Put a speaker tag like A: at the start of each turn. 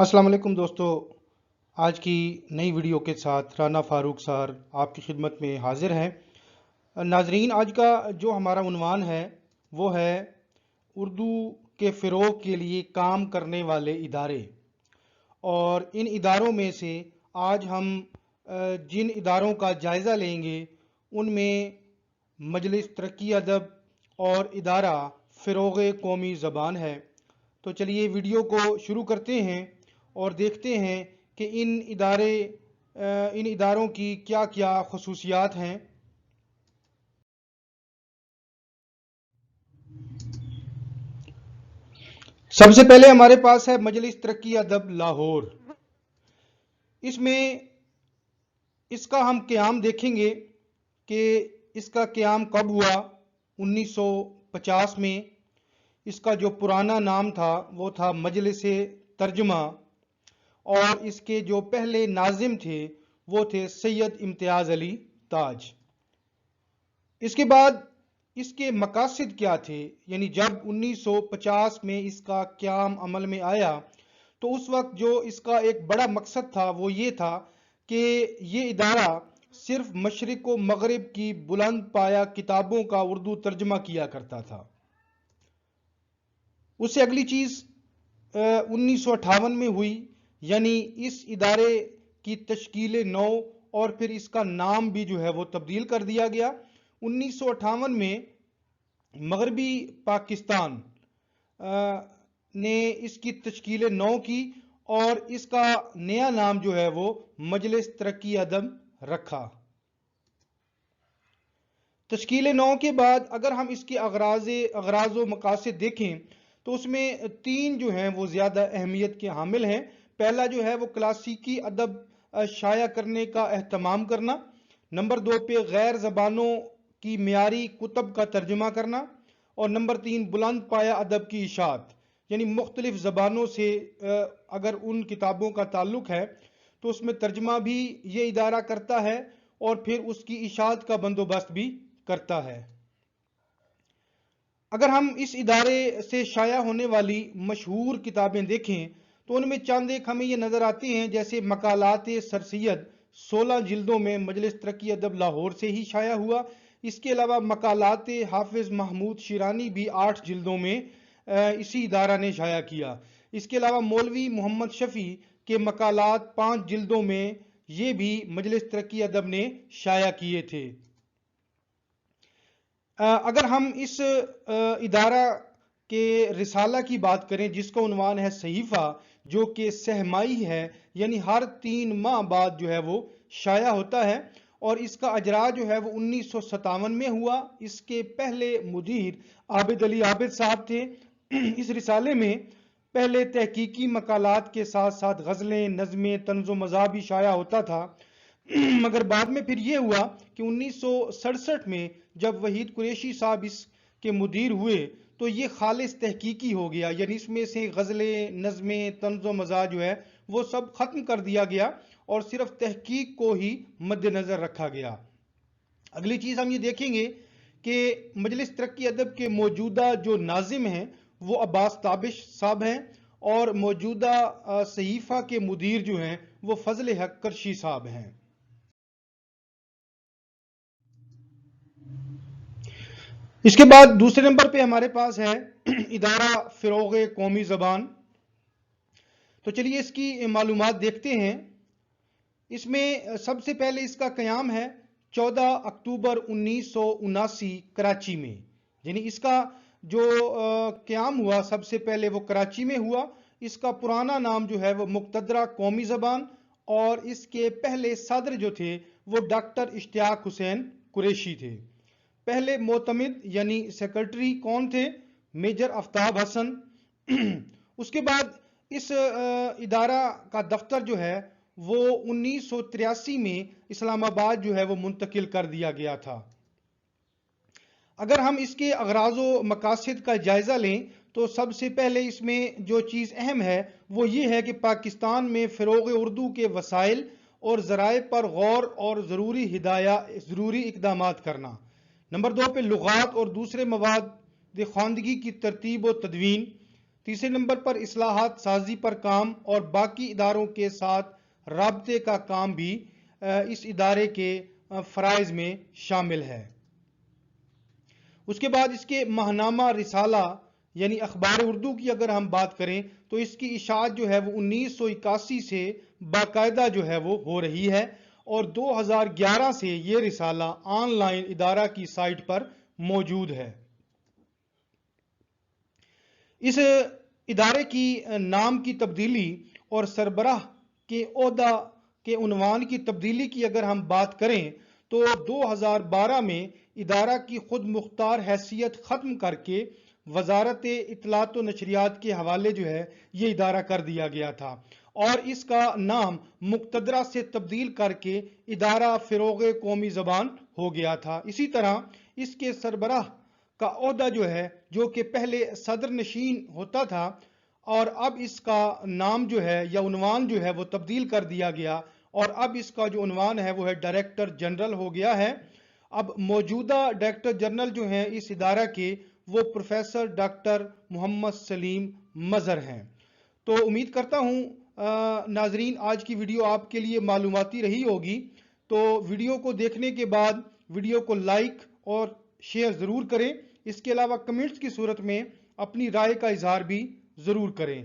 A: السلام علیکم دوستو، آج کی نئی ویڈیو کے ساتھ رانا فاروق سار آپ کی خدمت میں حاضر ہیں۔ ناظرین، آج کا جو ہمارا عنوان ہے وہ ہے اردو کے فروغ کے لیے کام کرنے والے ادارے، اور ان اداروں میں سے آج ہم جن اداروں کا جائزہ لیں گے ان میں مجلس ترقی ادب اور ادارہ فروغ قومی زبان ہے۔ تو چلیے ویڈیو کو شروع کرتے ہیں اور دیکھتے ہیں کہ ان اداروں کی کیا کیا خصوصیات ہیں۔ سب سے پہلے ہمارے پاس ہے مجلس ترقی ادب لاہور۔ اس میں اس کا ہم قیام دیکھیں گے کہ اس کا قیام کب ہوا۔ 1950 میں اس کا جو پرانا نام تھا وہ تھا مجلس ترجمہ، اور اس کے جو پہلے ناظم تھے وہ تھے سید امتیاز علی تاج۔ اس کے بعد اس کے مقاصد کیا تھے، یعنی جب 1950 میں اس کا قیام عمل میں آیا تو اس وقت جو اس کا ایک بڑا مقصد تھا وہ یہ تھا کہ یہ ادارہ صرف مشرق و مغرب کی بلند پایہ کتابوں کا اردو ترجمہ کیا کرتا تھا۔ اس سے اگلی چیز 1958 میں ہوئی، یعنی اس ادارے کی تشکیل نو، اور پھر اس کا نام بھی جو ہے وہ تبدیل کر دیا گیا۔ 1958 میں مغربی پاکستان نے اس کی تشکیل نو کی اور اس کا نیا نام جو ہے وہ مجلس ترقی ادب رکھا۔ تشکیل نو کے بعد اگر ہم اس کے اغراض و مقاصد دیکھیں تو اس میں تین جو ہیں وہ زیادہ اہمیت کے حامل ہیں۔ پہلا جو ہے وہ کلاسیکی ادب شائع کرنے کا اہتمام کرنا، نمبر 2 پہ غیر زبانوں کی معیاری کتب کا ترجمہ کرنا، اور نمبر 3 بلند پایہ ادب کی اشاعت، یعنی مختلف زبانوں سے اگر ان کتابوں کا تعلق ہے تو اس میں ترجمہ بھی یہ ادارہ کرتا ہے اور پھر اس کی اشاعت کا بندوبست بھی کرتا ہے۔ اگر ہم اس ادارے سے شائع ہونے والی مشہور کتابیں دیکھیں تو ان میں چند ایک ہمیں یہ نظر آتی ہیں، جیسے مقالات سر سید 16 جلدوں میں مجلس ترقی ادب لاہور سے ہی شائع ہوا۔ اس کے علاوہ مقالات حافظ محمود شیرانی بھی 8 جلدوں میں اسی ادارہ نے شائع کیا۔ اس کے علاوہ مولوی محمد شفیع کے مقالات 5 جلدوں میں یہ بھی مجلس ترقی ادب نے شائع کیے تھے۔ اگر ہم اس ادارہ کے رسالہ کی بات کریں جس کا عنوان ہے صحیفہ، جو کہ سہمائی ہے، یعنی ہر 3 ماہ بعد جو ہے وہ شائع ہوتا ہے، اور اس کا اجرا جو ہے وہ 1957 میں ہوا۔ اس کے پہلے مدیر عابد علی عابد صاحب تھے۔ اس رسالے میں پہلے تحقیقی مقالات کے ساتھ ساتھ غزلیں، نظمیں، طنز و مزاح بھی شائع ہوتا تھا، مگر بعد میں پھر یہ ہوا کہ 1967 میں جب وحید قریشی صاحب اس کے مدیر ہوئے تو یہ خالص تحقیقی ہو گیا، یعنی اس میں سے غزلیں، نظمیں، طنز و مزاح جو ہے وہ سب ختم کر دیا گیا اور صرف تحقیق کو ہی مد نظر رکھا گیا۔ اگلی چیز ہم یہ دیکھیں گے کہ مجلس ترقی ادب کے موجودہ جو ناظم ہیں وہ عباس تابش صاحب ہیں، اور موجودہ صحیفہ کے مدیر جو ہیں وہ فضل حق کرشی صاحب ہیں۔ اس کے بعد دوسرے نمبر پہ ہمارے پاس ہے ادارہ فروغ قومی زبان۔ تو چلیے اس کی معلومات دیکھتے ہیں۔ اس میں سب سے پہلے اس کا قیام ہے 14 اکتوبر 1979 کراچی میں، یعنی اس کا جو قیام ہوا سب سے پہلے وہ کراچی میں ہوا۔ اس کا پرانا نام جو ہے وہ مقتدرہ قومی زبان، اور اس کے پہلے صدر جو تھے وہ ڈاکٹر اشتیاق حسین قریشی تھے۔ پہلے معتمد یعنی سیکرٹری کون تھے؟ میجر آفتاب حسن۔ اس کے بعد اس ادارہ کا دفتر جو ہے وہ 1983 میں اسلام آباد جو ہے وہ منتقل کر دیا گیا تھا۔ اگر ہم اس کے اغراض و مقاصد کا جائزہ لیں تو سب سے پہلے اس میں جو چیز اہم ہے وہ یہ ہے کہ پاکستان میں فروغ اردو کے وسائل اور ذرائع پر غور اور ضروری اقدامات کرنا۔ نمبر 2 پہ لغات اور دوسرے مواد خواندگی کی ترتیب و تدوین۔ تیسرے نمبر پر اصلاحات سازی پر کام اور باقی اداروں کے ساتھ رابطے کا کام بھی اس ادارے کے فرائض میں شامل ہے۔ اس کے بعد اس کے ماہنامہ رسالہ یعنی اخبار اردو کی اگر ہم بات کریں تو اس کی اشاعت جو ہے وہ 1981 سے باقاعدہ جو ہے وہ ہو رہی ہے، اور 2011 سے یہ رسالہ آن لائن ادارہ کی سائٹ پر موجود ہے۔ اس ادارے کی نام کی تبدیلی اور سربراہ کے عہدہ کے عنوان کی تبدیلی کی اگر ہم بات کریں تو 2012 میں ادارہ کی خود مختار حیثیت ختم کر کے وزارت اطلاعات و نشریات کے حوالے جو ہے یہ ادارہ کر دیا گیا تھا، اور اس کا نام مقتدرہ سے تبدیل کر کے ادارہ فروغ قومی زبان ہو گیا تھا۔ اسی طرح اس کے سربراہ کا عہدہ جو ہے، جو کہ پہلے صدر نشین ہوتا تھا، اور اب اس کا نام جو ہے یا عنوان جو ہے وہ تبدیل کر دیا گیا، اور اب اس کا جو عنوان ہے وہ ہے ڈائریکٹر جنرل ہو گیا ہے۔ اب موجودہ ڈائریکٹر جنرل جو ہیں اس ادارہ کے وہ پروفیسر ڈاکٹر محمد سلیم مظہر ہیں۔ تو امید کرتا ہوں ناظرین آج کی ویڈیو آپ کے لیے معلوماتی رہی ہوگی، تو ویڈیو کو دیکھنے کے بعد ویڈیو کو لائک اور شیئر ضرور کریں، اس کے علاوہ کمنٹس کی صورت میں اپنی رائے کا اظہار بھی ضرور کریں۔